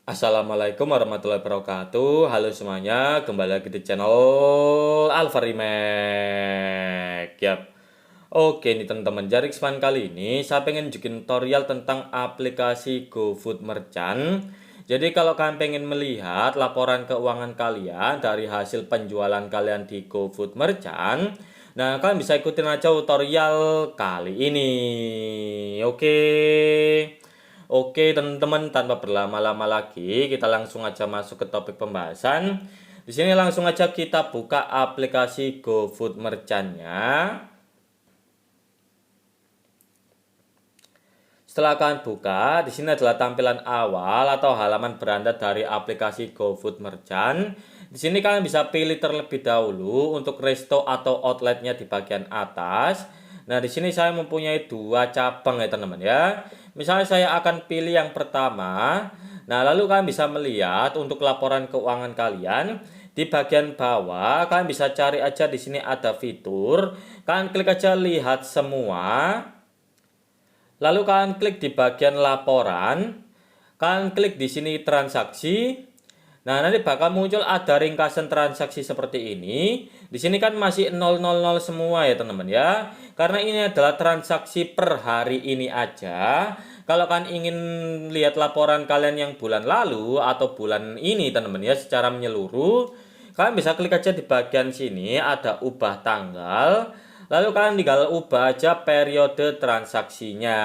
Assalamualaikum warahmatullahi wabarakatuh. Halo semuanya, kembali lagi di channel Alfarimek. Yap. Oke nih teman-teman, jadi kesempatan kali ini saya pengen bikin tutorial tentang aplikasi GoFood Merchant. Jadi kalau kalian pengen melihat laporan keuangan kalian dari hasil penjualan kalian di GoFood Merchant, nah kalian bisa ikutin aja tutorial kali ini. Oke. Oke teman-teman, tanpa berlama-lama lagi kita langsung aja masuk ke topik pembahasan. Di sini langsung aja kita buka aplikasi GoFood Merchant-nya. Setelah kalian buka, di sini adalah tampilan awal atau halaman beranda dari aplikasi GoFood Merchant. Di sini kalian bisa pilih terlebih dahulu untuk resto atau outletnya di bagian atas. Nah, di sini saya mempunyai dua cabang ya teman-teman ya. Misalnya saya akan pilih yang pertama. Nah, lalu kalian bisa melihat untuk laporan keuangan kalian di bagian bawah. Kalian bisa cari aja di sini ada fitur. Kalian klik aja lihat semua. Lalu kalian klik di bagian laporan. Kalian klik di sini transaksi. Nah, nanti bakal muncul ada ringkasan transaksi seperti ini. Di sini kan masih 000 semua ya, teman-teman ya. Karena ini adalah transaksi per hari ini aja. Kalau kalian ingin lihat laporan kalian yang bulan lalu atau bulan ini, teman-teman ya, secara menyeluruh, kalian bisa klik aja di bagian sini ada ubah tanggal. Lalu kalian tinggal ubah aja periode transaksinya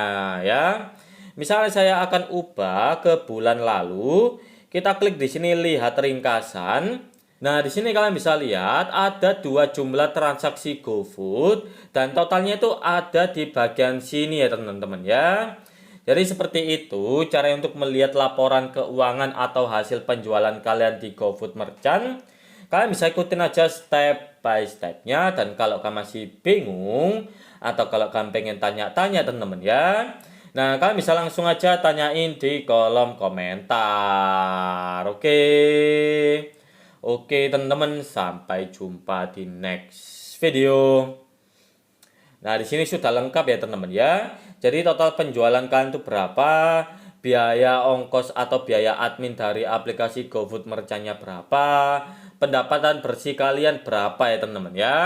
ya. Misalnya saya akan ubah ke bulan lalu. Kita klik di sini lihat ringkasan. Nah, di sini kalian bisa lihat ada dua jumlah transaksi GoFood dan totalnya itu ada di bagian sini ya teman-teman ya. Jadi seperti itu cara untuk melihat laporan keuangan atau hasil penjualan kalian di GoFood Merchant. Kalian bisa ikutin aja step by stepnya, dan kalau kalian masih bingung atau kalau kalian pengen tanya-tanya teman-teman ya, nah kalian bisa langsung aja tanyain di kolom komentar. Oke teman-teman, sampai jumpa di next video. Nah, di sini sudah lengkap ya teman-teman ya. Jadi total penjualan kalian itu berapa, biaya ongkos atau biaya admin dari aplikasi GoFood Merchant-nya berapa, pendapatan bersih kalian berapa ya teman-teman ya.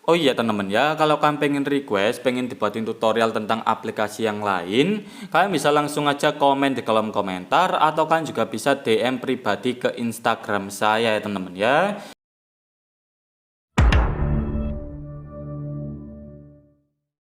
Oh iya teman-teman ya, kalau kalian pengen request, pengen dibuatin tutorial tentang aplikasi yang lain, kalian bisa langsung aja komen di kolom komentar, atau kalian juga bisa DM pribadi ke Instagram saya ya teman-teman ya.